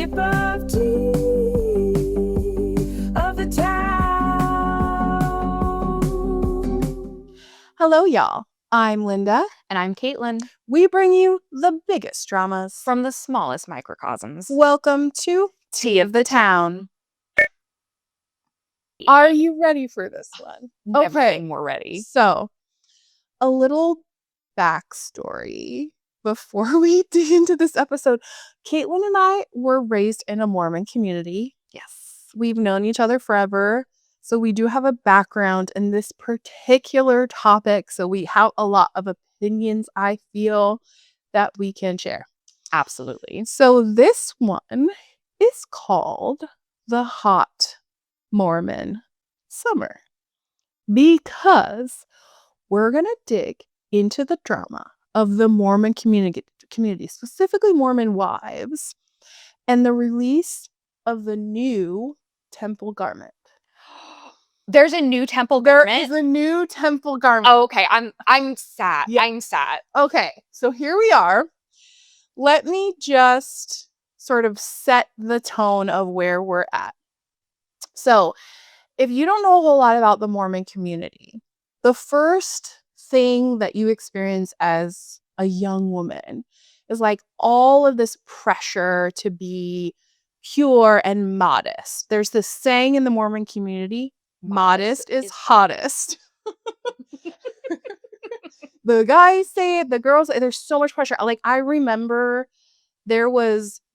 sip of tea of the town. Hello, y'all. I'm Linda. And I'm Caitlin. We bring you the biggest dramas From the smallest microcosms. Welcome to Tea of the Town. Are you ready for this one? Okay, we're ready. So, a little backstory before we dig into this episode. Caitlin and I were raised in a Mormon community. Yes. We've known each other forever. So we do have a background in this particular topic. So we have a lot of opinions, I feel, that we can share. Absolutely. So this one is called The Hot Mormon Summer, because we're going to dig into the drama of the Mormon community, specifically Mormon wives, and the release of the new temple garment. There's a new temple garment? There is a new temple garment. Oh, okay. I'm sad. Yeah. I'm sad. Okay, so here we are. Let me just sort of set the tone of where we're at. So, if you don't know a whole lot about the Mormon community, the first thing that you experience as a young woman is like all of this pressure to be pure and modest. There's this saying in the Mormon community, modest is hottest. The guys say it, the girls, there's so much pressure. Like, I remember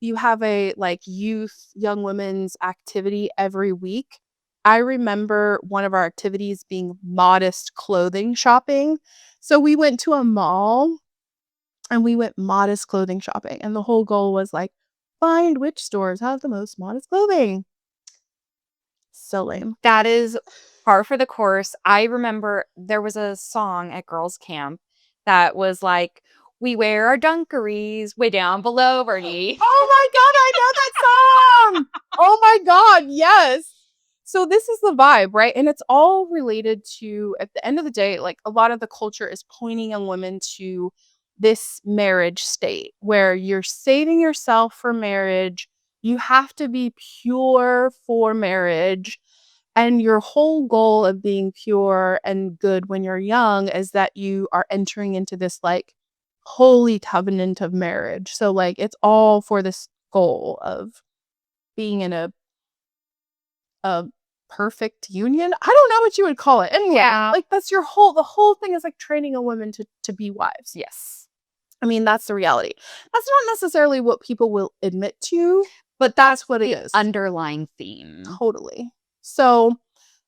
you have a like youth, young women's activity every week. I remember one of our activities being modest clothing shopping. So we went to a mall and we went modest clothing shopping. And the whole goal was like, find which stores have the most modest clothing. So lame. That is par for the course. I remember there was a song at girls' camp that was like, we wear our dungarees way down below our knee. Oh my God, I know that song. Oh my God, yes. So this is the vibe, right? And it's all related to, at the end of the day, like a lot of the culture is pointing young women to this marriage state where you're saving yourself for marriage. You have to be pure for marriage. And your whole goal of being pure and good when you're young is that you are entering into this like holy covenant of marriage. So like it's all for this goal of being in a perfect union. I don't know what you would call it. Anyway, Yeah. like that's the whole thing is like training a woman to be wives. Yes. I mean, that's the reality. That's not necessarily what people will admit to, but that's what it is. Underlying theme. Totally. So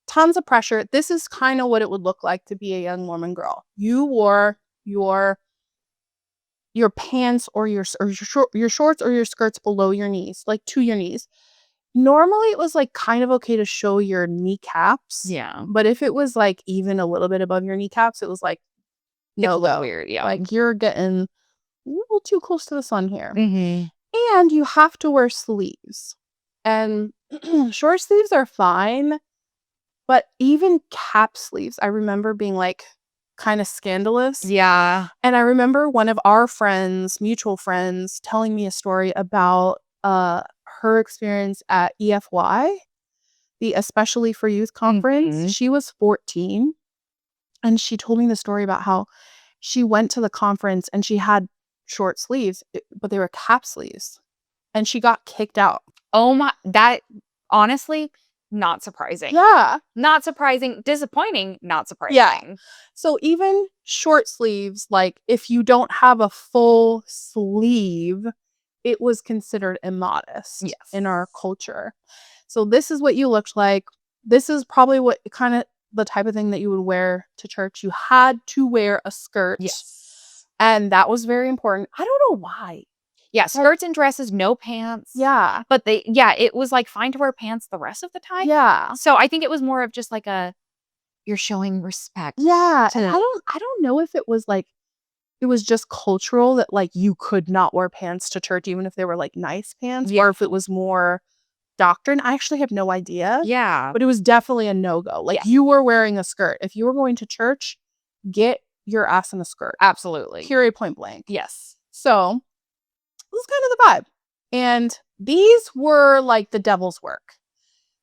tons of pressure. This is kind of what it would look like to be a young Mormon girl. You wore your pants or your shorts or your skirts below your knees, like to your knees. Normally it was like kind of okay to show your kneecaps. Yeah. But if it was like even a little bit above your kneecaps, it was like no It's a little go. weird, yeah. Like you're getting a little too close to the sun here. Mm-hmm. And you have to wear sleeves. And short sleeves are fine, but even cap sleeves, I remember being like kind of scandalous. Yeah. And I remember one of our friends, mutual friends, telling me a story about her experience at EFY, the Especially for Youth conference. Mm-hmm. She was 14, and she told me the story about how she went to the conference and she had short sleeves, but they were cap sleeves, and she got kicked out. Oh my, that honestly, not surprising. Yeah. Not surprising. Disappointing, not surprising. Yeah. So even short sleeves, like if you don't have a full sleeve, it was considered immodest in our culture. So this is what you looked like. This is probably what kind of the type of thing that you would wear to church. You had to wear a skirt. Yes. And that was very important. I don't know why. Yeah, skirts and dresses, no pants. Yeah. But it was like fine to wear pants the rest of the time. Yeah. So I think it was more of just like you're showing respect. Yeah. And I don't know if it was like, it was just cultural that like you could not wear pants to church, even if they were like nice pants, or if it was more doctrine. I actually have no idea. Yeah. But it was definitely a no-go. Like you were wearing a skirt. If you were going to church, get your ass in a skirt. Absolutely. Period, point blank. Yes. So this is kind of the vibe. And these were like the devil's work.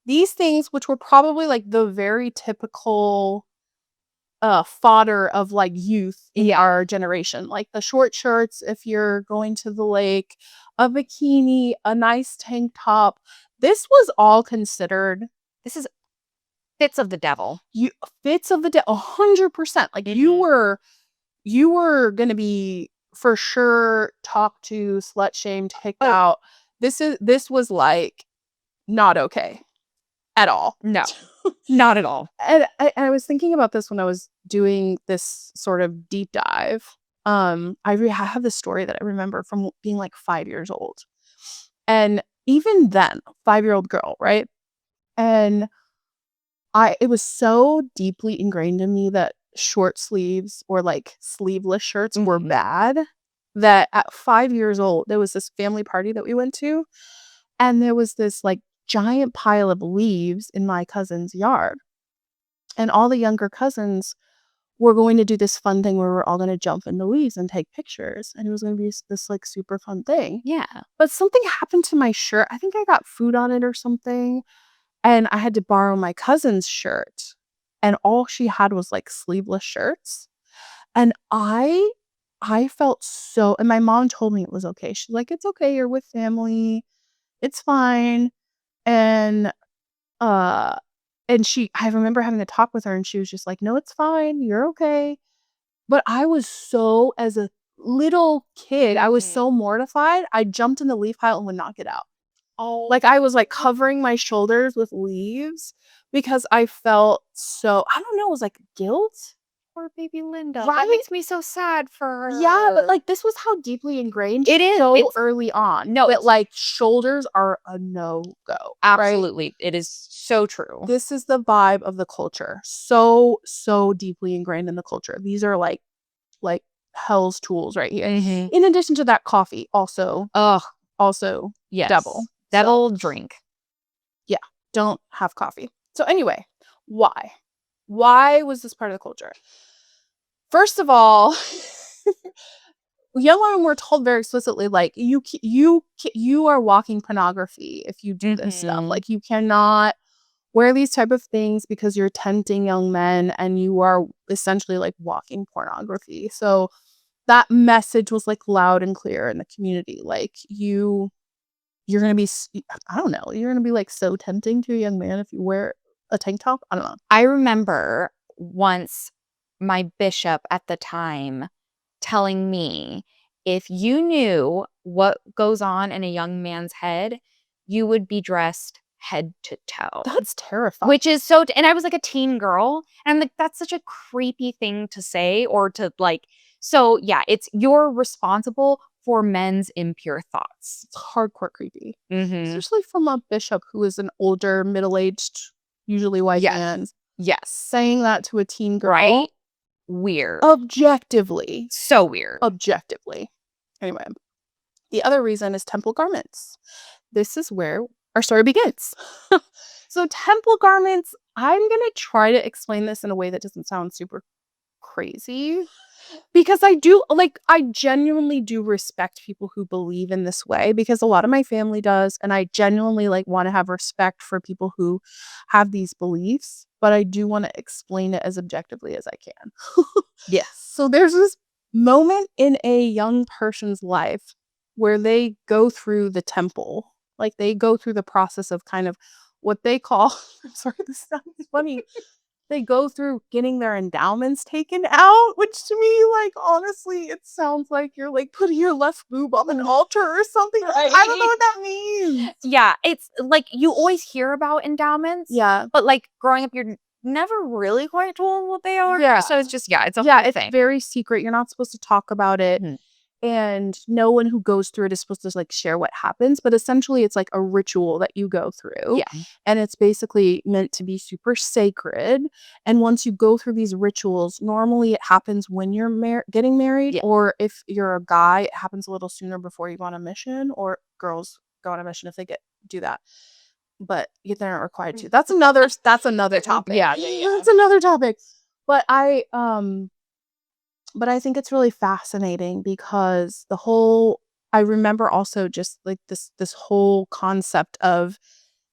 These things, which were probably like the very typical fodder of like youth in our generation, like the short shorts if you're going to the lake, a bikini, a nice tank top. This was all considered This is fits of the devil. fits of the 100%. Like you were gonna be for sure talked to, slut shamed, kicked out. This was like not okay at all. No, not at all. And I was thinking about this when I was doing this sort of deep dive. I have this story that I remember from being like 5 years old. And even then, 5-year-old girl, right? And it was so deeply ingrained in me that short sleeves or like sleeveless shirts were bad that at 5 years old, there was this family party that we went to. And there was this like giant pile of leaves in my cousin's yard. And all the younger cousins were going to do this fun thing where we're all going to jump in the leaves and take pictures. And it was going to be this like super fun thing. Yeah. But something happened to my shirt. I think I got food on it or something. And I had to borrow my cousin's shirt. And all she had was like sleeveless shirts. And I felt so, and my mom told me it was okay. She's like, it's okay. You're with family. It's fine. And I remember having a talk with her and she was just like, no, it's fine. You're okay. But I was so, as a little kid, I was so mortified. I jumped in the leaf pile and would not get out. Oh, Like I was like covering my shoulders with leaves because I felt so, I don't know, it was like guilt. poor baby Linda. Right? That makes me so sad for her. Yeah, but like this was how deeply ingrained It is. so It's- early on. No, that it's- like shoulders are a no-go. Absolutely. It is so true. This is the vibe of the culture. So deeply ingrained in the culture. These are like hell's tools right here. In addition to that, coffee also Yes. devil. Devil drink. Don't have coffee. So anyway, why? Why was this part of the culture? First of all, young women were told very explicitly, like, you are walking pornography if you do this stuff. Like, you cannot wear these type of things because you're tempting young men and you are essentially like walking pornography. So that message was like loud and clear in the community. Like you're going to be, I don't know, you're going to be like so tempting to a young man if you wear a tank top. I don't know. I remember once my bishop at the time telling me, if you knew what goes on in a young man's head, you would be dressed head to toe. That's terrifying. Which is so, and I was like a teen girl, and I'm like, that's such a creepy thing to say or to like, so yeah, you're responsible for men's impure thoughts. It's hardcore creepy. Mm-hmm. Especially from a bishop who is an older, middle-aged, usually white man. Yes. Saying that to a teen girl. Right? Weird. Objectively. So weird. Objectively. Anyway, the other reason is temple garments. This is where our story begins. So temple garments, I'm going to try to explain this in a way that doesn't sound super crazy. Because I genuinely do respect people who believe in this way, because a lot of my family does, and I genuinely like want to have respect for people who have these beliefs, but I do want to explain it as objectively as I can. Yes. So there's this moment in a young person's life where they go through the temple, like they go through the process of kind of what they call, I'm sorry, this sounds funny. They go through getting their endowments taken out, which to me, like, honestly, it sounds like you're like putting your left boob on an altar or something. I don't know what that means. Yeah, it's like you always hear about endowments. Yeah. But like growing up, you're never really quite told what they are. Yeah. So it's just, it's a Yeah, whole it's thing. very secret. You're not supposed to talk about it. Mhm. And no one who goes through it is supposed to like share what happens. But essentially, it's like a ritual that you go through. Yeah. And it's basically meant to be super sacred. And once you go through these rituals, normally it happens when you're getting married. Yeah. Or if you're a guy, it happens a little sooner before you go on a mission. Or girls go on a mission if they do that. But they're not required to. That's another topic. Yeah. That's another topic. But I think it's really fascinating because the whole I remember also just like this whole concept of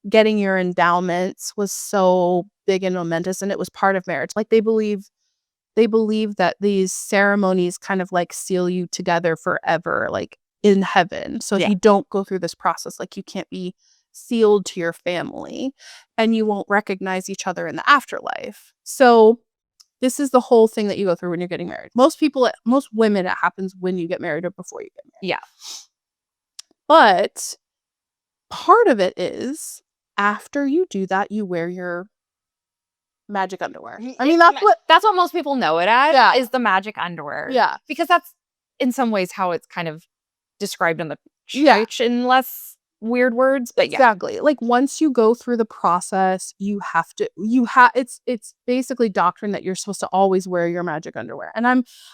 getting your endowments was so big and momentous, and it was part of marriage. Like they believe that these ceremonies kind of like seal you together forever, like in heaven. So if Yeah. you don't go through this process, like you can't be sealed to your family and you won't recognize each other in the afterlife. So this is the whole thing that you go through when you're getting married. Most women, it happens when you get married or before you get married. Yeah. But part of it is after you do that, you wear your magic underwear. I mean, that's what most people know it as, Yeah. is the magic underwear. yeah. Because that's in some ways how it's kind of described in the Yeah. church in less weird words. But yeah. Exactly. Like once you go through the process, it's basically doctrine that you're supposed to always wear your magic underwear. And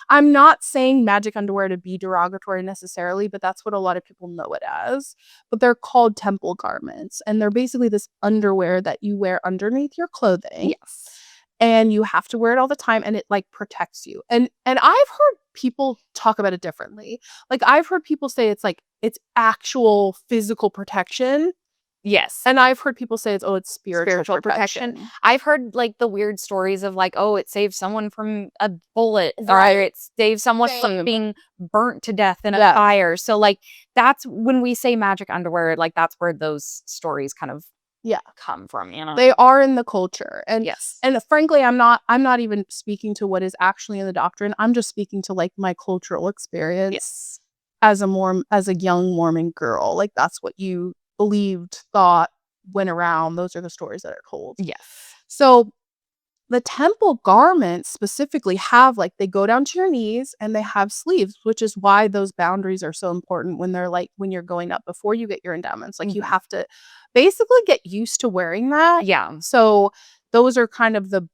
I'm not saying magic underwear to be derogatory necessarily, but that's what a lot of people know it as. But they're called temple garments, and they're basically this underwear that you wear underneath your clothing. Yes. And you have to wear it all the time, and it like protects you. And I've heard people talk about it differently. Like I've heard people say it's actual physical protection. Yes. And I've heard people say it's spiritual protection. protection. I've heard like the weird stories of like, oh, it saved someone from a bullet, Right. or it saved someone Same. from being burnt to death in a Yeah. fire. So like that's when we say magic underwear, like that's where those stories kind of come from, you know. They are in the culture. And yes. and frankly, I'm not even speaking to what is actually in the doctrine. I'm just speaking to like my cultural experience. Yes. As a young Mormon girl. Like that's what you believed, thought, went around. Those are the stories that are told. Yes. So the temple garments specifically have like they go down to your knees and they have sleeves, which is why those boundaries are so important when they're like when you're going up before you get your endowments. Like you have to basically get used to wearing that. Yeah. So those are kind of the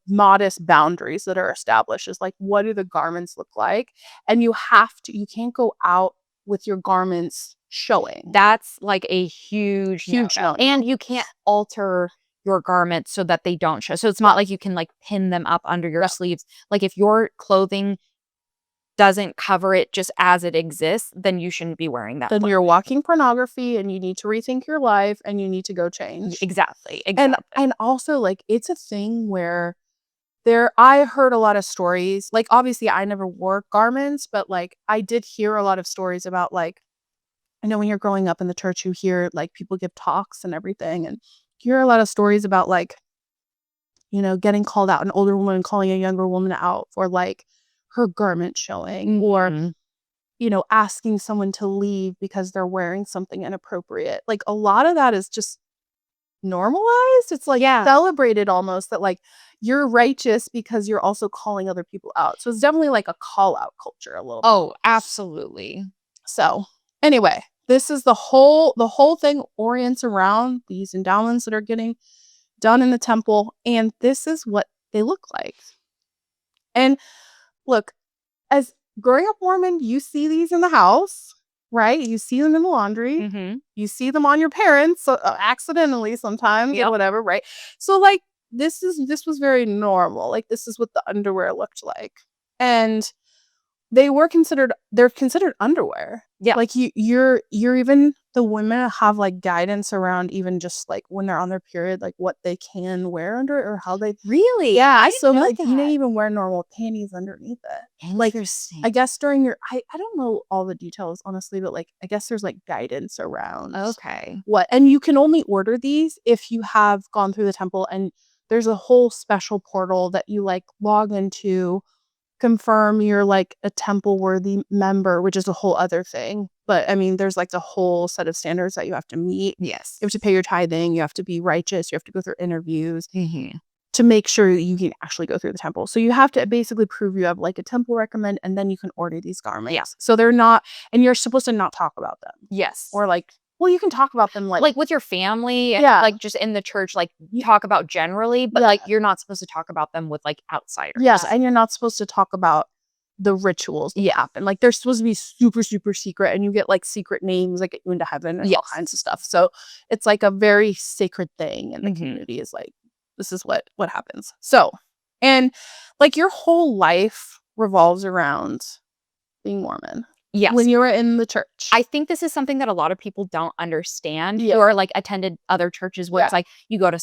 modest boundaries that are established, is like what do the garments look like, and you can't go out with your garments showing. That's like a huge no. And you can't alter your garments so that they don't show. So it's not like you can like pin them up under your sleeves. Like if your clothing doesn't cover it just as it exists, then you shouldn't be wearing that. Then you're walking pornography, and you need to rethink your life, and you need to go change. Exactly. And also like it's a thing where I heard a lot of stories. Like obviously I never wore garments, but like I did hear a lot of stories about like, I know when you're growing up in the church, you hear like people give talks and everything, and you hear a lot of stories about like, you know, getting called out, an older woman calling a younger woman out for like her garment showing, or you know, asking someone to leave because they're wearing something inappropriate. Like a lot of that is just normalized. It's like celebrated almost, that like you're righteous because you're also calling other people out. So it's definitely like a call out culture a little bit. Oh, absolutely. So anyway, this is the whole thing orients around these endowments that are getting done in the temple, and this is what they look like. And look, as growing up Mormon, you see these in the house, right? You see them in the laundry. You see them on your parents accidentally sometimes or whatever, right? So like this was very normal. Like this is what the underwear looked like. And they're considered underwear. Yeah. Like you're even, the women have like guidance around even just like when they're on their period, like what they can wear under it, or how they really. Yeah. So like you didn't even wear normal panties underneath it. Like I guess during your I don't know all the details honestly, but like I guess there's like guidance around what, and you can only order these if you have gone through the temple, and there's a whole special portal that you like log into, confirm you're like a temple worthy member, which is a whole other thing. But I mean, there's like a whole set of standards that you have to meet. Yes. You have to pay your tithing. You have to be righteous. You have to go through interviews to make sure you can actually go through the temple. So you have to basically prove you have like a temple recommend, and then you can order these garments. Yeah. So they're not, and you're supposed to not talk about them. Yes. Or like, well, you can talk about them like with your family, like just in the church, like talk about generally, but like you're not supposed to talk about them with like outsiders. Yeah, and you're not supposed to talk about the rituals that happen. Like they're supposed to be super, super secret, and you get like secret names that get you into heaven and all kinds of stuff. So it's like a very sacred thing, and the community is like, this is what happens. So, and like your whole life revolves around being Mormon. Yes. when you were in the church. I think this is something that a lot of people don't understand Yeah. or like attended other churches where it's Yeah. like you go to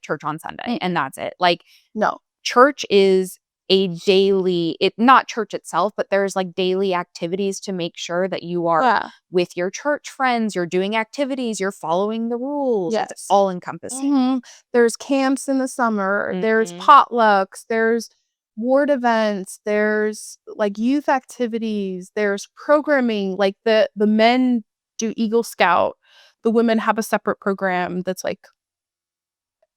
church on Sunday and that's it. Like No. church is a daily, not church itself, but there's like daily activities to make sure that you are Yeah. with your church friends, you're doing activities, you're following the rules. Yes. It's all encompassing. Mhm. There's camps in the summer. There's Mhm. potlucks. There's ward events. There's like youth activities. There's programming. Like the men do Eagle Scout. The women have a separate program that's like,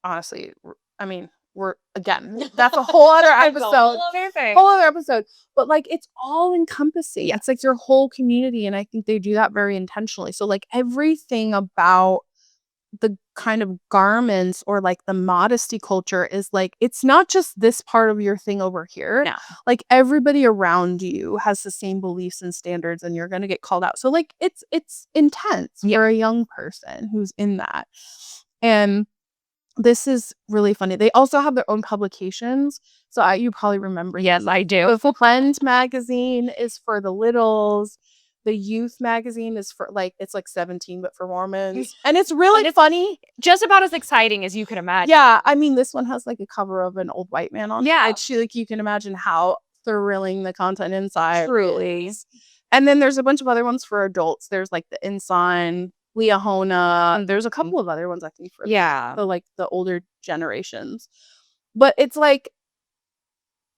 honestly, I mean, we're again, that's a whole other episode. Whole other episode. But like it's all encompassing. Yeah. It's like your whole community. And I think they do that very intentionally. So like everything about the kind of garments or like the modesty culture is like it's not just this part of your thing over here. No. Like everybody around you has the same beliefs and standards and you're going to get called out. So like it's intense for a young person who's in that. And this is really funny. They also have their own publications. So you probably remember. Yes, I do. The Friend magazine is for the littles. The youth magazine is for like, it's like 17, but for Mormons. And it's really funny. Just about as exciting as you can imagine. Yeah. I mean, this one has like a cover of an old white man on it. Yeah. Like, you can imagine how thrilling the content inside Truly. is. And then there's a bunch of other ones for adults. There's like the Ensign, Leahona. There's a couple of other ones I think for the older generations. But it's like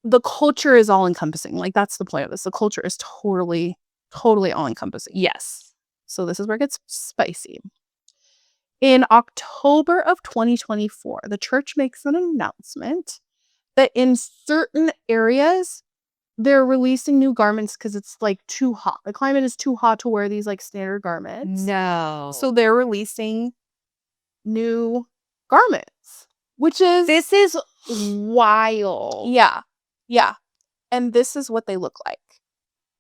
the culture is all encompassing. Like that's the point of this. The culture is totally all encompassing. Yes. So this is where it gets spicy. In October of 2024, the church makes an announcement that in certain areas they're releasing new garments because it's like too hot. The climate is too hot to wear these like standard garments. No. So they're releasing new garments, which is This is wild. Yeah. And this is what they look like.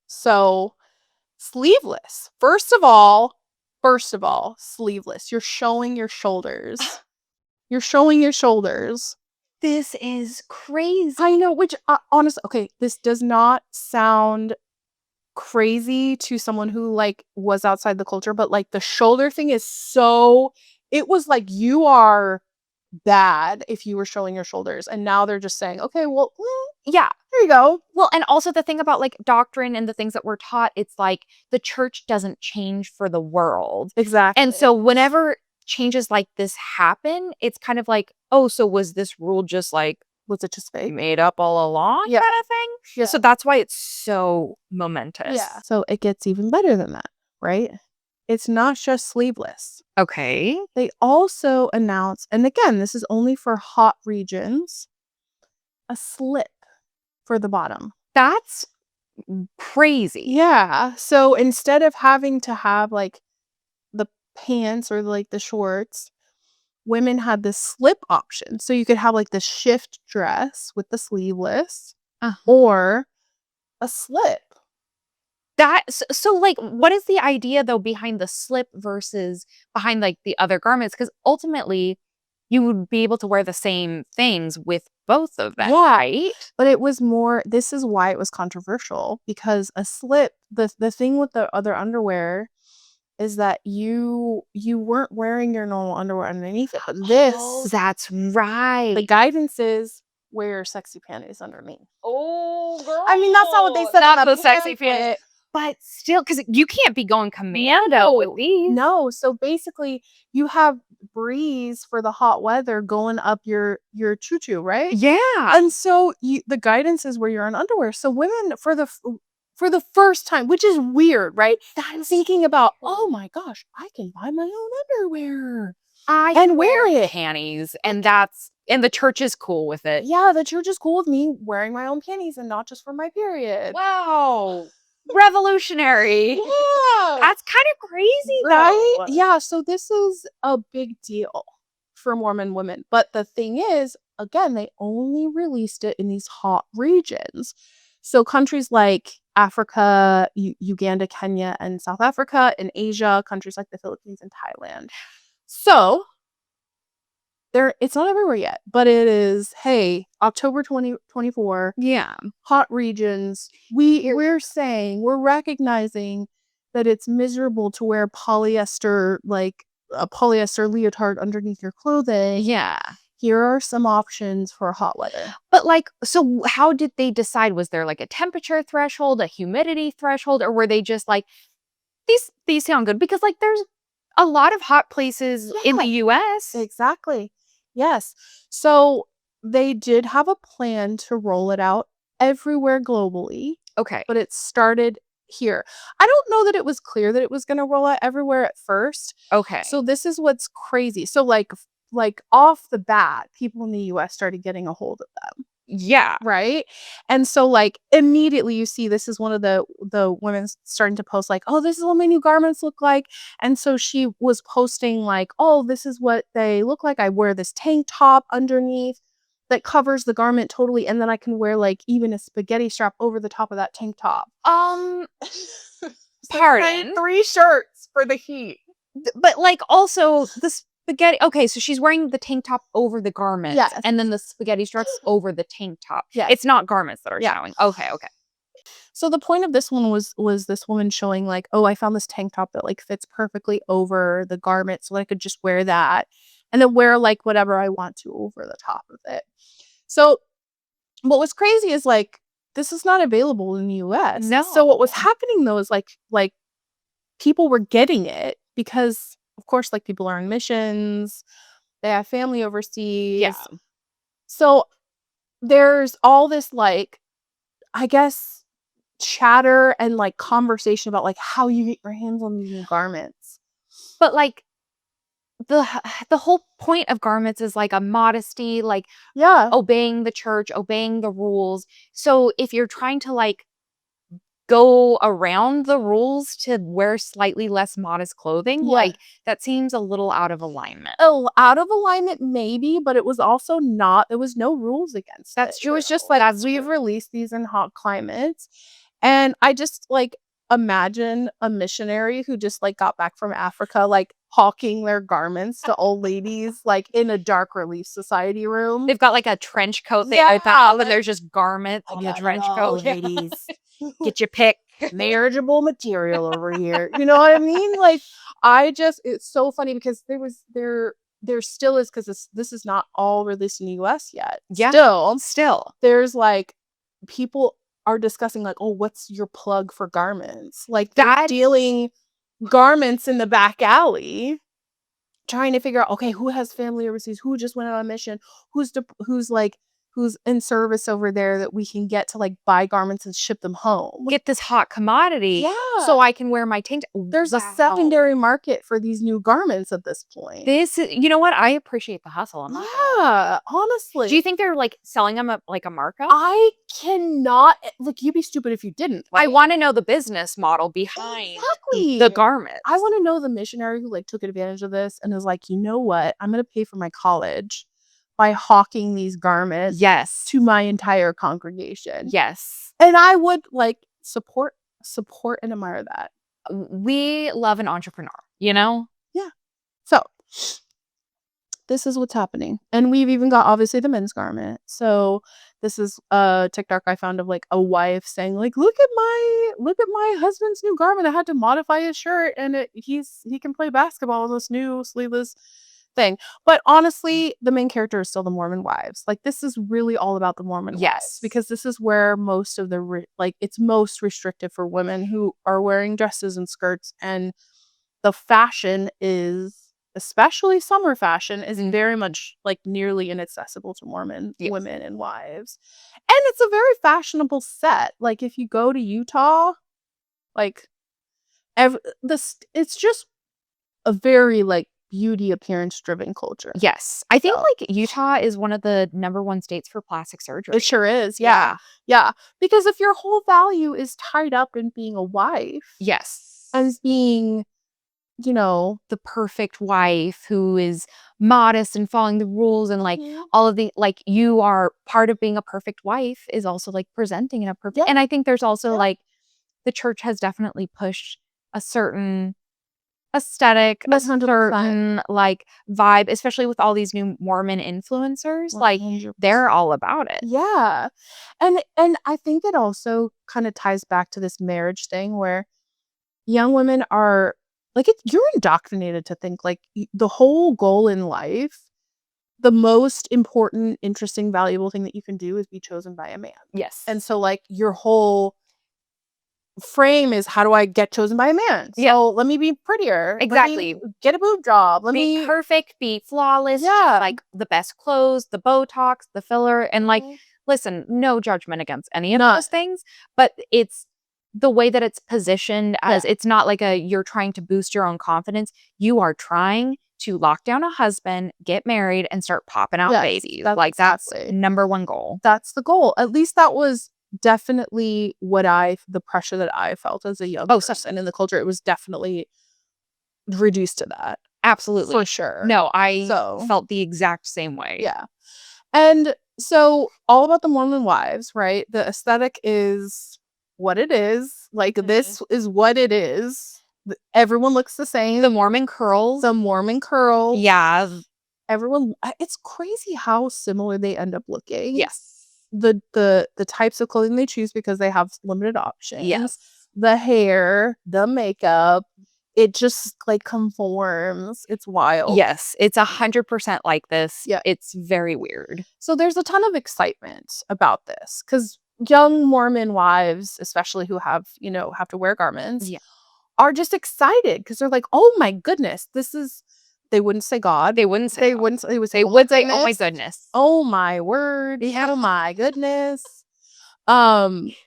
So sleeveless. First of all, sleeveless. You're showing your shoulders. This is crazy. I know, which honestly, okay, this does not sound crazy to someone who like was outside the culture, but like the shoulder thing is it was like you are bad if you were showing your shoulders. And now they're just saying, okay, well, Yeah. there you go. Well, and also the thing about like doctrine and the things that we're taught, it's like the church doesn't change for the world. Exactly. And so whenever changes like this happen, it's kind of like, oh, so was this rule just like, was it just fake? made up all along Yeah. kind of thing? Yeah. So that's why it's so momentous. Yeah. So it gets even better than that, right? It's not just sleeveless. Okay. They also announce, and again, this is only for hot regions, a slip for the bottom. That's crazy. Yeah. So instead of having to have like the pants or like the shorts, women had this slip option. So you could have like the shift dress with the sleeveless or a slip. So like what is the idea though behind the slip versus behind like the other garments? Because ultimately you would be able to wear the same things with both of them, right? But it was more, this is why it was controversial, because a slip, the thing with the other underwear is that you weren't wearing your normal underwear underneath it. But this, that's right. the guidance is wear sexy panties underneath. Oh, girl. I mean, that's not what they said. Not on the sexy pamphlet. panties. But still, because you can't be going commando at least. No, so basically you have breeze for the hot weather going up your choo-choo, right? Yeah. And so the guidance is where you're in underwear. So women for the first time, which is weird, right? I'm thinking about, oh my gosh, I can buy my own underwear and wear it. Panties, and the church is cool with it. Yeah, the church is cool with me wearing my own panties and not just for my period. Wow. Revolutionary. Yeah. That's kind of crazy, Right? though. Yeah, so this is a big deal for Mormon women. But the thing is, again, they only released it in these hot regions. So countries like Africa, Uganda, Kenya, and South Africa, in Asia, countries like the Philippines and Thailand. So It's not everywhere yet, but it is, hey, October 2024, Yeah. hot regions. We're recognizing that it's miserable to wear polyester, like a polyester leotard underneath your clothing. Yeah. Here are some options for hot weather. But like, so how did they decide? Was there like a temperature threshold, a humidity threshold, or were they just like, these sound good? Because like there's a lot of hot places in the US. Exactly. Yes. So they did have a plan to roll it out everywhere globally, Okay. but it started here. I don't know that it was clear that it was going to roll out everywhere at first. Okay. So this is what's crazy. So like off the bat, people in the US started getting a hold of them. yeah. Right. And so like immediately you see this is one of the women starting to post like, oh, this is what my new garments look like. And so she was posting like, oh, this is what they look like. I wear this tank top underneath that covers the garment totally. And then I can wear like even a spaghetti strap over the top of that tank top. Pardon? 3 shirts for the heat. But like also the spaghetti. Okay, so she's wearing the tank top over the garment. Yes. And then the spaghetti straps over the tank top. Yes. It's not garments that are Yeah. showing. Okay. So the point of this one was this woman showing like, oh, I found this tank top that like fits perfectly over the garment so I could just wear that and then wear like whatever I want to over the top of it. So what was crazy is like this is not available in the US. No. So what was happening though is like people were getting it because of course like people are on missions, they have family overseas. Yeah. So there's all this like, I guess, chatter and like conversation about like how you get your hands on these new garments. But like the whole point of garments is like a modesty, like Yeah. obeying the church, obeying the rules. So if you're trying to like go around the rules to wear slightly less modest clothing, Yeah. like that seems a little out of alignment. Oh, out of alignment maybe, but it was also not, there was no rules against That's it. It was just true. like as we've released these in hot climates. And I just like imagine a missionary who just like got back from Africa, like hawking their garments to old ladies, like in a dark relief society room. They've got like a trench coat they Yeah, open up and like, there's just garments on the got it trench all, coat. ladies. Get your pick. Marriageable material over here. You know what I mean? Like it's so funny because there still is, because this is not all released in the US yet. Yeah. Still there's like people are discussing like, oh, what's your plug for garments? Like they're dealing garments in the back alley, trying to figure out, okay, who has family overseas, who just went on a mission, who's in service over there that we can get to like buy garments and ship them home. Get this hot commodity. Yeah. So I can wear my tank. There's a secondary market for these new garments at this point. This is, you know what? I appreciate the hustle. I'm not gonna lie. Yeah, honestly. Do you think they're like selling them at like a markup? I cannot, like, you'd be stupid if you didn't. I want to know the business model behind Exactly. the garment. I want to know the missionary who like took advantage of this and was like, you know what? I'm going to pay for my college by hawking these garments to my entire congregation. Yes. And I would like support and admire that. We love an entrepreneur, you know? Yeah. So this is what's happening. And we've even got obviously the men's garment. So this is a TikTok I found of like a wife saying like, look at my husband's new garment. I had to modify his shirt and he can play basketball in this new sleeveless thing. But honestly, the main character is still the Mormon wives. Like this is really all about the Mormon wives, because this is where most of the it's most restrictive for women who are wearing dresses and skirts, and the fashion is, especially summer fashion, is very much like nearly inaccessible to Mormon women and wives. And it's a very fashionable set. Like if you go to Utah, like it's just a very like beauty appearance driven culture. Yes. I think like Utah is one of the #1 states for plastic surgery. It sure is. Yeah. Because if your whole value is tied up in being a wife. Yes. As being, you know, the perfect wife who is modest and following the rules and like all of the, like, you are part of being a perfect wife is also like presenting in a perfect. And I think there's also like the church has definitely pushed a certain aesthetic, a 100%. certain like vibe, especially with all these new Mormon influencers. Like 100%. they're all about it. Yeah. And I think it also kind of ties back to this marriage thing where young women are like you're indoctrinated to think like the whole goal in life, the most important, interesting, valuable thing that you can do is be chosen by a man. Yes. And so like your whole frame is how do I get chosen by a man? Yeah. So let me be prettier. Exactly. Let me get a boob job. Let Be me perfect, be flawless, Yeah. like the best clothes, the Botox, the filler, and like Mhm. listen, no judgment against any of None. those things, but it's the way that it's positioned as Yeah. it's not like you're trying to boost your own confidence. You are trying to lock down a husband, get married, and start popping out Yes, babies. that's Like that's exactly. number one goal. That's the goal. At least that was definitely what the pressure that I felt as a young person in the culture. It was definitely reduced to that. Absolutely. For sure. No, I So felt the exact same way. yeah. And so all about the Mormon wives, right? The aesthetic is what it is. Like this is what it is. Everyone looks the same. The Mormon curls. The Mormon curls. Yeah. Everyone, it's crazy how similar they end up looking. Yes. The types of clothing they choose because they have limited options. Yes. The hair, the makeup, it just like conforms. It's wild. Yes, it's 100% like this. Yeah. It's very weird. So there's a ton of excitement about this because young Mormon wives, especially who have to wear garments, Yeah. are just excited because they're like, oh my goodness, this is. They wouldn't say God. They wouldn't say They God. wouldn't. They would say, They "Oh my would say, "Oh my goodness. goodness." Oh my word. Yeah. Oh my goodness."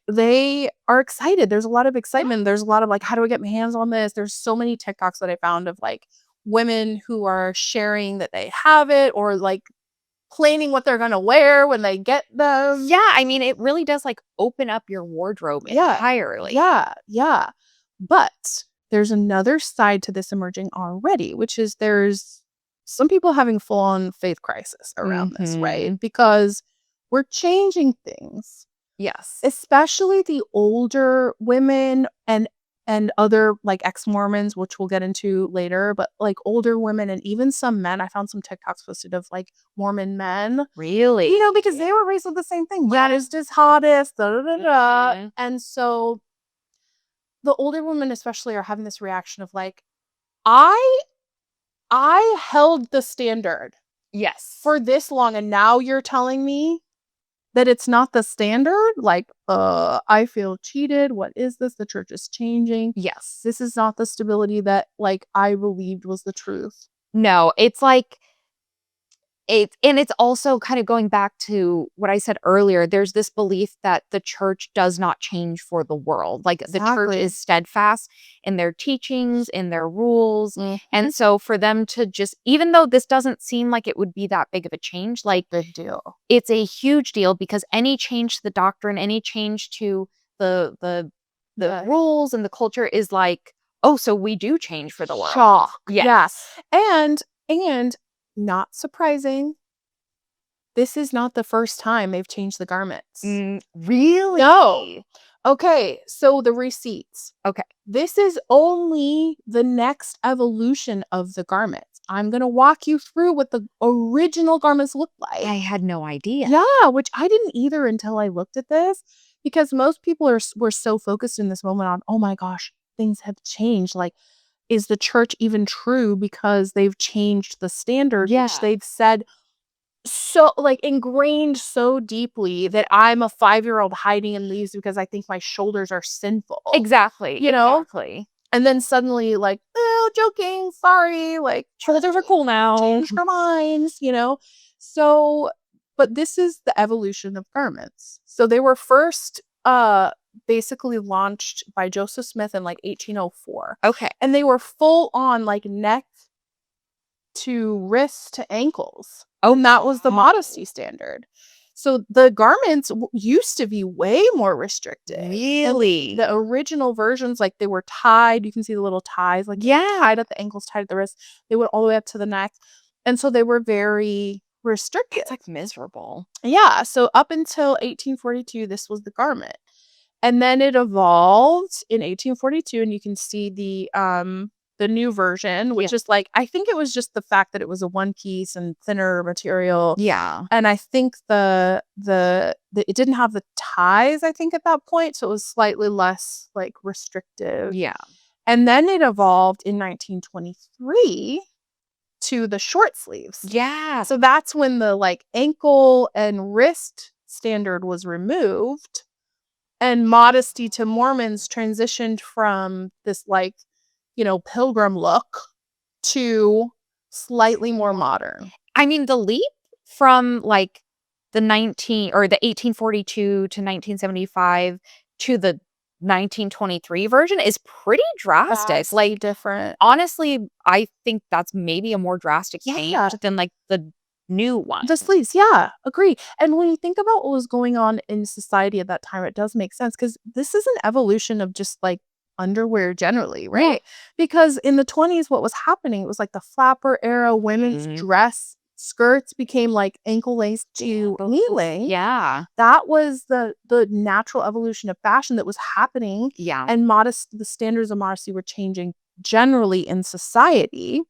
They are excited. There's a lot of excitement. There's a lot of like, how do I get my hands on this? There's so many TikToks that I found of like women who are sharing that they have it or like planning what they're gonna wear when they get them. Yeah, I mean, it really does like open up your wardrobe entirely. Yeah, yeah. But there's another side to this emerging already, which is there's some people having full-on faith crisis around this, right? Because we're changing things. Yes. Especially the older women and other like ex-Mormons, which we'll get into later, but like older women and even some men. I found some TikToks posted of like Mormon men. Really? Because they were raised with the same thing. Baddest is hottest, da da da da. Mhm. And so the older women especially are having this reaction of like, I held the standard Yes. for this long, and now you're telling me that it's not the standard? Like, I feel cheated. What is this? The church is changing. Yes. This is not the stability that like I believed was the truth. No, it's like and it's also kind of going back to what I said earlier. There's this belief that the church does not change for the world. Like the church Exactly. is steadfast in their teachings, in their rules. Mhm. And so for them to just, even though this doesn't seem like it would be that big of a change, like Big deal. it's a huge deal because any change to the doctrine, any change to the Yes. rules and the culture is like, oh, so we do change for the world. Shock. Yes. And not surprising, this is not the first time they've changed the garments. Really? No. Okay, so the receipts. Okay. This is only the next evolution of the garments. I'm going to walk you through what the original garments look like. I had no idea. Yeah, which I didn't either until I looked at this because most people were so focused in this moment on, oh my gosh, things have changed. Like, is the church even true because they've changed the standard, Yeah. which they've said so like ingrained so deeply that I'm a 5-year-old hiding in leaves because I think my shoulders are sinful. Exactly. You know? Exactly. And then suddenly like, oh, joking, sorry, like Shoulders are cool now. changed our minds, So, but this is the evolution of garments. So they were first basically launched by Joseph Smith in like 1804. Okay. And they were full on like neck to wrist to ankles. Oh, and that was the modesty standard. So the garments used to be way more restricted. Really? And the original versions, like they were tied. You can see the little ties, like tied at the ankles, tied at the wrist. They went all the way up to the neck. And so they were very restricted. It's like miserable. Yeah. So up until 1842, this was the garment. And then it evolved in 1842, and you can see the new version, which is like, I think it was just the fact that it was a one piece and thinner material. Yeah. And I think the it didn't have the ties, I think, at that point. So it was slightly less like restrictive. Yeah. And then it evolved in 1923 to the short sleeves. Yeah. So that's when the like ankle and wrist standard was removed, and modesty to Mormons transitioned from this like, pilgrim look to slightly more modern. I mean, the leap from like the 1842 to 1975 to the 1923 version is pretty drastic. Vastly Like, different. honestly, I think that's maybe a more drastic Yeah. change than like the new one. The sleeves, yeah, agree. And when you think about what was going on in society at that time, it does make sense because this is an evolution of just like underwear generally, right? Because in the 20s, what was happening, it was like the flapper era, women's dress skirts became like ankle length to knee length. Yeah. That was the natural evolution of fashion that was happening. Yeah. And the standards of modesty were changing generally in society.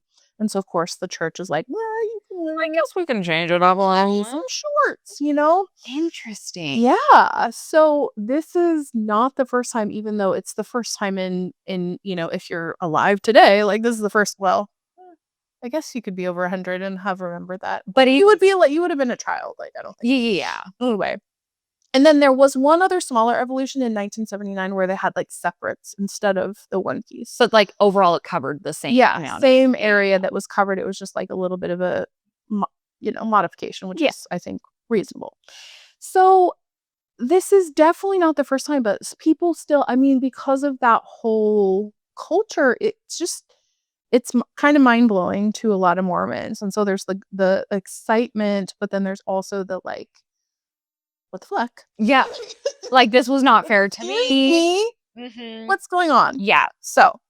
And so, of course, the church is like, well, I guess we can change it up a little. some shorts, Interesting. Yeah. So this is not the first time, even though it's the first time in if you're alive today, like this is the first, well, I guess you could be over 100 and have remembered that. But you would have been a child. Like, I don't think. Yeah. Anyway. And then there was one other smaller evolution in 1979 where they had like separates instead of the one piece. But like overall, it covered the same. Yeah, same area that was covered. It was just like a little bit of a, modification, which is, I think, reasonable. So this is definitely not the first time, but people still, I mean, because of that whole culture, it's kind of mind blowing to a lot of Mormons. And so there's the excitement, but then there's also the like, what the fuck? Yeah. Like, this was not fair to me. What's going on? Yeah. So,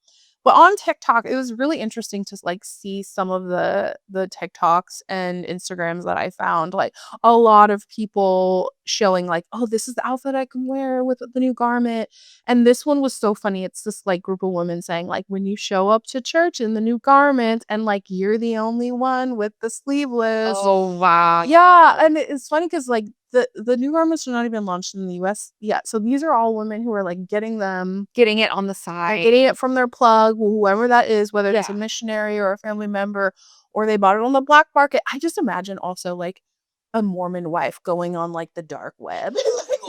but on TikTok, it was really interesting to like see some of the TikToks and Instagrams that I found. Like a lot of people showing like, oh, this is the outfit I can wear with the new garment. And this one was so funny. It's this like group of women saying like, when you show up to church in the new garment and like you're the only one with the sleeveless. Oh, wow. Yeah. And it's funny because like the new garments are not even launched in the US yet. So these are all women who are like getting it on the side, getting it from their plug, whoever that is, whether it's a missionary or a family member, or they bought it on the black market. I just imagine also like a Mormon wife going on like the dark web,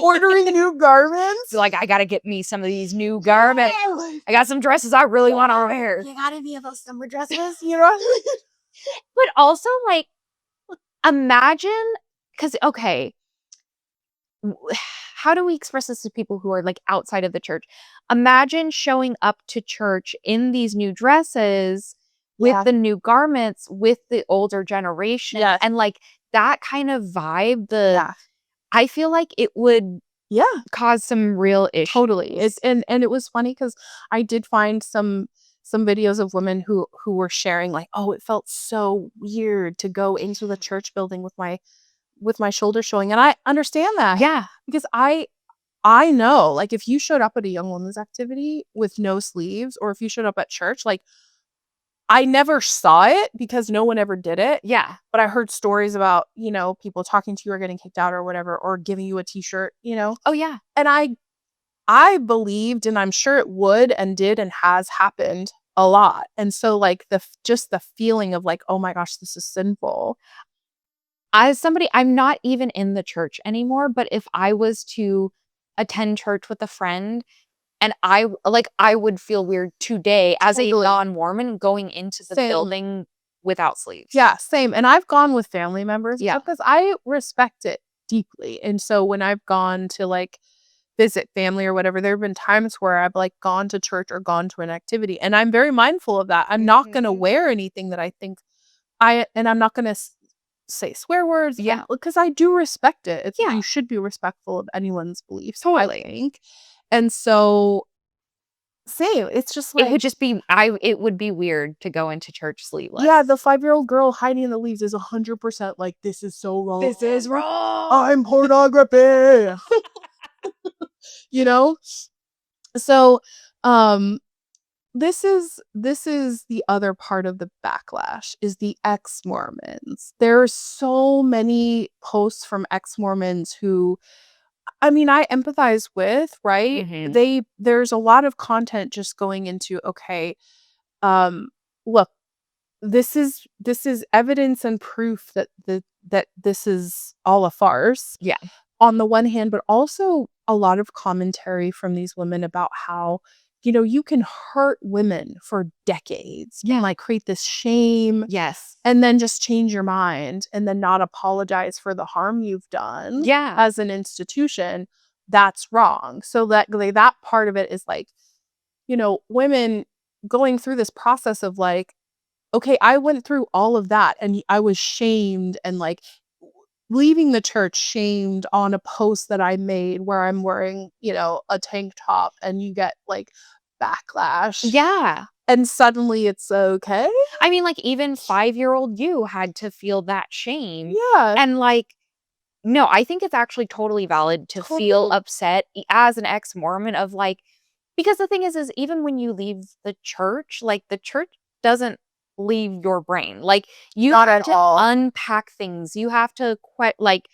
ordering new garments. Like, I gotta get me some of these new garments. I got some dresses I really want to wear. You got any of those summer dresses? But also, like, imagine, because, okay, how do we express this to people who are like outside of the church? Imagine showing up to church in these new dresses with the new garments with the older generation. And like that kind of vibe, I feel like it would cause some real issues. Totally. And it was funny because I did find some videos of women who were sharing like, oh, it felt so weird to go into the church building with my shoulders showing. And I understand that. Yeah. Because I know, like, if you showed up at a young woman's activity with no sleeves, or if you showed up at church, like, I never saw it because no one ever did it. Yeah. But I heard stories about, people talking to you or getting kicked out or whatever, or giving you a t-shirt, Oh, yeah. And I believed, and I'm sure it would and did and has happened a lot. And so, like, just the feeling of like, oh my gosh, this is sinful. As somebody, I'm not even in the church anymore, but if I was to attend church with a friend and I would feel weird today as a non-Mormon going into the building without sleeves. Yeah, same. And I've gone with family members because I respect it deeply. And so when I've gone to like visit family or whatever, there have been times where I've like gone to church or gone to an activity, and I'm very mindful of that. I'm not going to wear anything that I think and I'm not going to say swear words, because I do respect it. You should be respectful of anyone's beliefs, I think. And so same, it's just like, it would just be it would be weird to go into church sleeveless. Yeah, the 5-year-old girl hiding in the leaves is 100% like, this is so wrong. This is wrong. I'm pornography. So this is the other part of the backlash is the ex-Mormons. There are so many posts from ex-Mormons who, I mean, I empathize with, right? Mhm. There's a lot of content just going into, okay, look, this is evidence and proof that this is all a farce Yeah. on the one hand, but also a lot of commentary from these women about how, you can hurt women for decades and like create this shame Yes. and then just change your mind and then not apologize for the harm you've done Yeah. as an institution. That's wrong. So that part of it is like, women going through this process of like, okay, I went through all of that and I was shamed and like leaving the church shamed on a post that I made where I'm wearing, a tank top and you get like backlash Yeah. and suddenly it's okay. I mean, like, even 5-year-old you had to feel that shame. Yeah. And, like, no, I think it's actually totally valid to feel Totally. upset as an ex-Mormon of, like, because the thing is even when you leave the church, like, the church doesn't leave your brain. Like, you Not have at to all. unpack things. You have to like,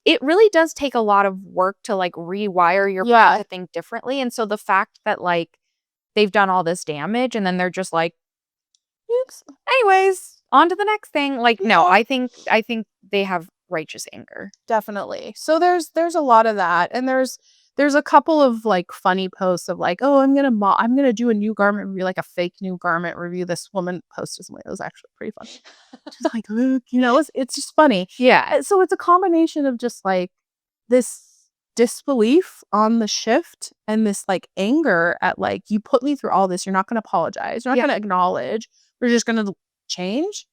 it really does take a lot of work to, like, rewire your brain Yeah. to think differently. And so the fact that, like, they've done all this damage and then they're just like, Oops. anyways, on to the next thing. Like, no, Yeah. I think they have righteous anger. Definitely. So there's a lot of that, and there's a couple of like funny posts of like, oh, I'm gonna do a new garment review, like a fake new garment review. This woman posted something that was actually pretty funny. She's like, look, it's just funny. Yeah. And so it's a combination of just like this disbelief on the shift and this like anger at like, you put me through all this, you're not gonna apologize, you're not Yeah. gonna acknowledge, we're just gonna change.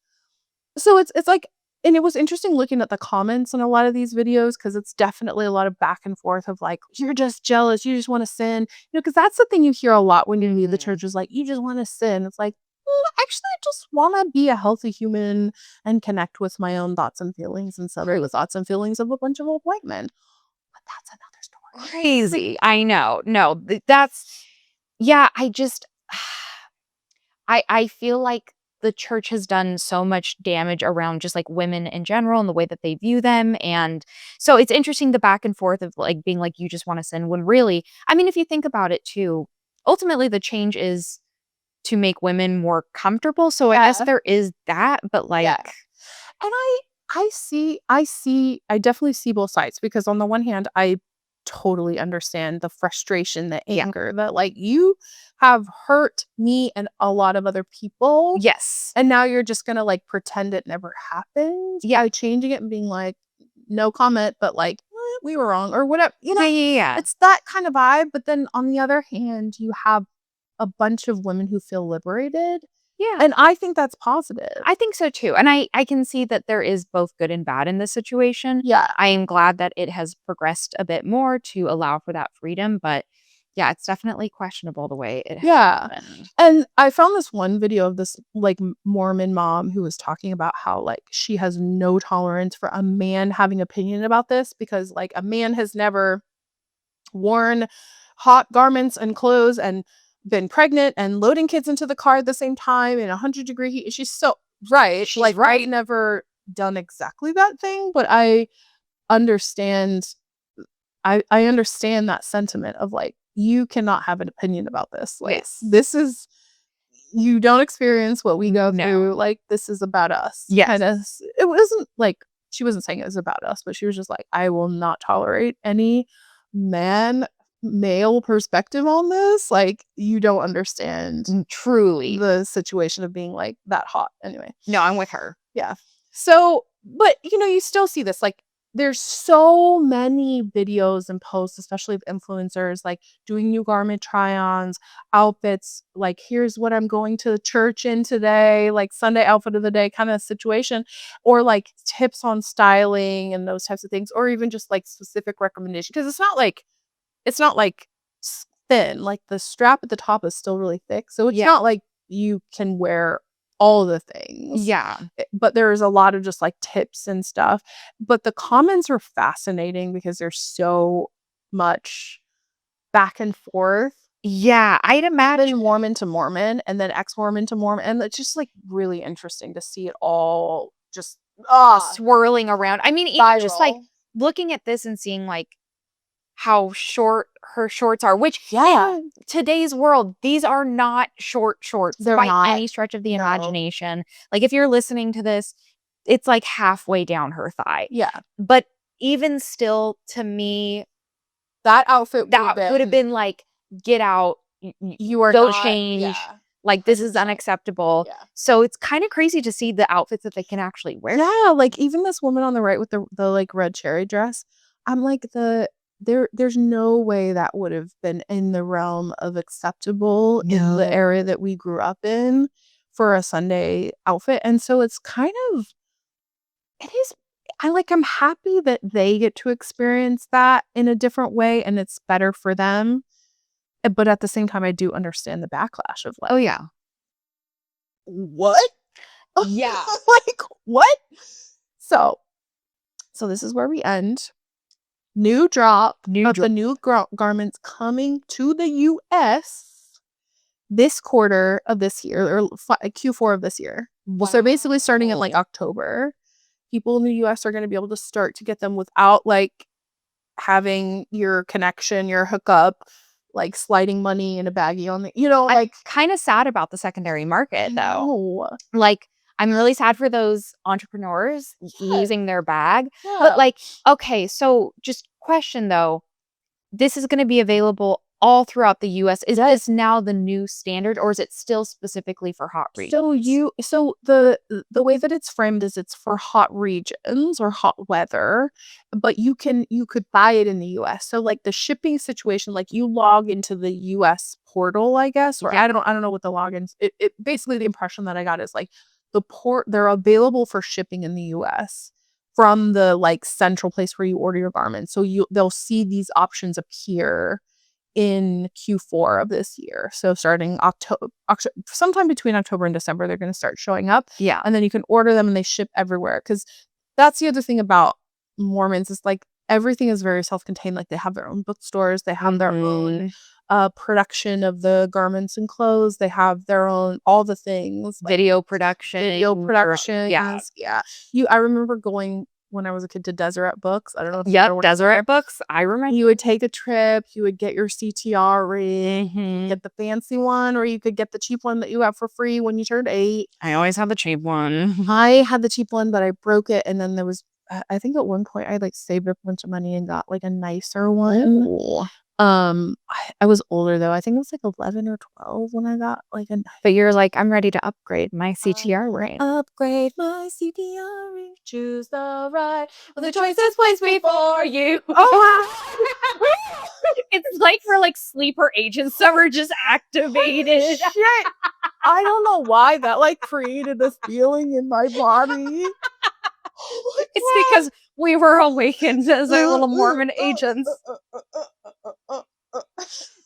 So it's like, and it was interesting looking at the comments on a lot of these videos because it's definitely a lot of back and forth of like, you're just jealous, you just want to sin, because that's the thing you hear a lot when you leave the church is like, you just want to sin. It's like, actually, I just want to be a healthy human and connect with my own thoughts and feelings and celebrate with thoughts and feelings of a bunch of old white men. But that's another story. Crazy. I know. No, that's, yeah, I just, I feel like the church has done so much damage around just like women in general and the way that they view them. And so it's interesting the back and forth of like being like, you just want to sin when really, I mean, if you think about it too, ultimately the change is to make women more comfortable. So I guess Yeah. there is that, but like, Yeah. And I definitely see both sides because on the one hand, I totally understand the frustration, the Yeah. anger that like you have hurt me and a lot of other people. yes. And now you're just gonna like pretend it never happened by changing it and being like, no comment, but like, we were wrong or whatever. Yeah. It's that kind of vibe. But then on the other hand, you have a bunch of women who feel liberated. Yeah. And I think that's positive. I think so too. And I can see that there is both good and bad in this situation. Yeah. I am glad that it has progressed a bit more to allow for that freedom, but yeah, it's definitely questionable the way it has Yeah. happened. And I found this one video of this like Mormon mom who was talking about how like she has no tolerance for a man having opinion about this because like a man has never worn hot garments and clothes and been pregnant and loading kids into the car at the same time in 100-degree heat. She's so right. She's like right. I've never done exactly that thing, but I understand I understand that sentiment of like, you cannot have an opinion about this. Like, Yes. this is, you don't experience what we go No. through. Like, this is about us. Yes. Kinda it wasn't like, she wasn't saying it was about us, but she was just like, I will not tolerate any male perspective on this. Like, you don't understand Truly. the situation of being like that hot. Anyway. No, I'm with her. Yeah. So, but you still see this like there's so many videos and posts, especially of influencers like doing new garment try-ons, outfits, like here's what I'm going to church in today, like Sunday outfit of the day kind of situation, or like tips on styling and those types of things, or even just like specific recommendations. Because it's not like thin, like the strap at the top is still really thick. So it's not like you can wear all the things. Yeah. But there's a lot of just like tips and stuff. But the comments are fascinating because there's so much back and forth Yeah, I'd imagine. Then Mormon to Mormon, and then ex-Mormon to Mormon, and it's just like really interesting to see it all just Swirling around. I mean, even just like viral. looking at this and seeing like how short her shorts are, which Yeah. in today's world, these are not short shorts They're by not. any stretch of the No. imagination. Like if you're listening to this, it's like halfway down her thigh. Yeah, But even still, to me, that outfit that would have been like, get out, you are go not, change. yeah, Like this is 100%. unacceptable. Yeah. So it's kind of crazy to see the outfits that they can actually wear. Yeah, like even this woman on the right with the like red cherry dress, I'm like there's no way that would have been in the realm of acceptable in the No. area that we grew up in for a Sunday outfit. And so it's kind of it is I'm happy that they get to experience that in a different way and it's better for them. But at the same time, I do understand the backlash of like, Oh yeah. what? Yeah. Like, what? So this is where we end. New drop of the new garments coming to the US this quarter of this year, or Q4 of this year. So basically starting in like October, people in the US are going to be able to start to get them without like having your connection, your hookup, like sliding money in a baggie on the, I'm kind of sad about the secondary market though. no. Like I'm really sad for those entrepreneurs losing their bag. Yeah. But like, okay, so just question though, this is going to be available all throughout the US. Is this now the new standard or is it still specifically for hot regions? So the way that it's framed is it's for hot regions or hot weather, but you could buy it in the US. So like the shipping situation, like you log into the US portal, I guess, or Yeah. I don't know what the logins. It basically the impression that I got is like they're available for shipping in the US from the like central place where you order your garments. So they'll see these options appear in Q4 of this year. So starting October, sometime between October and December, they're going to start showing up. Yeah. And then you can order them and they ship everywhere. Because that's the other thing about Mormons is like everything is very self-contained. Like they have their own bookstores, they have their own production of the garments and clothes. They have their own all the things. Video production. Yeah. I remember going when I was a kid to Deseret Books. I don't know if Yep, Deseret Books. I remember. you would take a trip, you would get your CTR ring, Mhm. get the fancy one, or you could get the cheap one that you have for free when you turned 8. I always have the cheap one. I had the cheap one, but I broke it, and then there was I think at one point I like saved up a bunch of money and got like a nicer one. Ooh. I was older though. I think it was like 11 or 12 when I got like a But you're like, I'm ready to upgrade my CTR ring. upgrade my CTR ring. Choose the right with the choices placed before you. Oh, It's like for like sleeper agents that were just activated. shit. I don't know why that like created this feeling in my body. It's because we were awakened as our little Mormon agents.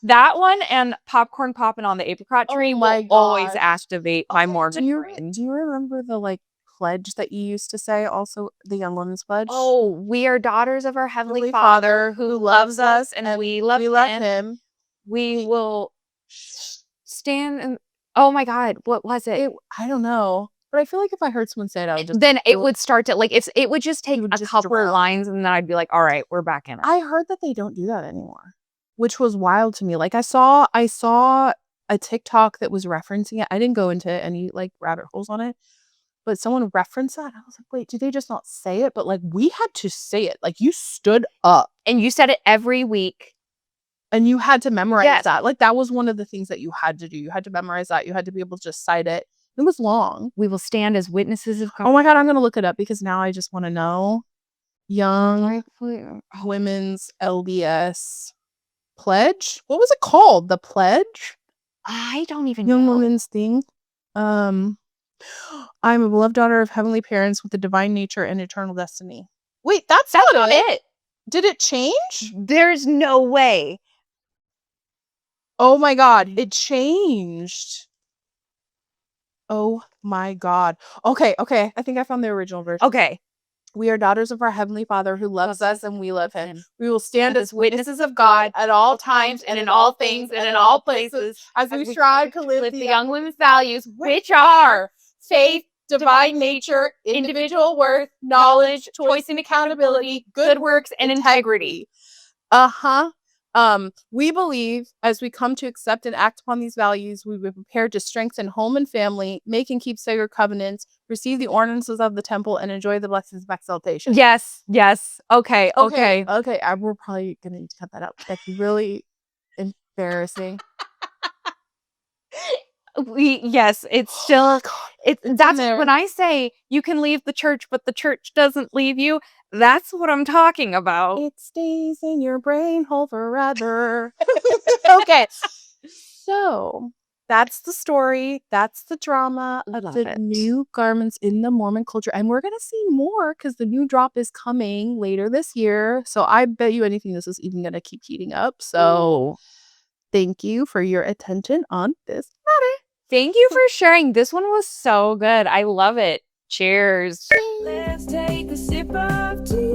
That one and popcorn popping on the apricot tree will always activate my Mormon brain. Do you remember the like pledge that you used to say? Also, the Young Women's Pledge. Oh, we are daughters of our Heavenly Father who loves us and we love him. We will stand and oh my God, what was it? I don't know, but I feel like if I heard someone say it, I would just Then it would start to like if it would just take would a just couple drown. lines and then I'd be like, all right, we're back in it. I heard that they don't do that anymore, which was wild to me. Like I saw a TikTok that was referencing it. I didn't go into any like rabbit holes on it, but someone referenced that. And I was like, wait, do they just not say it? But like we had to say it. Like you stood up And you said it every week. and you had to memorize Yes. that. Like that was one of the things that you had to do. You had to memorize that. You had to be able to just cite it. It was long. We will stand as witnesses of God. Oh my God, I'm gonna look it up because now I just want to know. Young Women's LDS Pledge. What was it called? The Pledge? I don't even Young know. Women's thing. I'm a beloved daughter of heavenly parents with a divine nature and eternal destiny. Wait, that's not it. Did it change? There's no way. Oh my God, it changed. Oh my God. Okay. I think I found the original version. Okay. We are daughters of our Heavenly Father who loves us and we love him. We will And stand as as witnesses of God at all times and in all things and in all places as we strive to live the young women's values, which are faith, divine nature, individual worth, knowledge, choice and accountability, good works, and integrity. We believe as we come to accept and act upon these values, we will be prepared to strengthen home and family, make and keep sacred covenants, receive the ordinances of the temple, and enjoy the blessings of exaltation. Yes. Okay. Okay. We're probably going to need to cut that out. That's really embarrassing. It's still that's there. when I say you can leave the church, but the church doesn't leave you. That's what I'm talking about. It stays in your brain hole forever. Okay. So that's the story. That's the drama of Love the it. new garments in the Mormon culture. And we're going to see more because the new drop is coming later this year. So I bet you anything this is even going to keep heating up. So thank you for your attention on this matter. Thank you for sharing. This one was so good. I love it. Cheers. Let's take a sip of tea.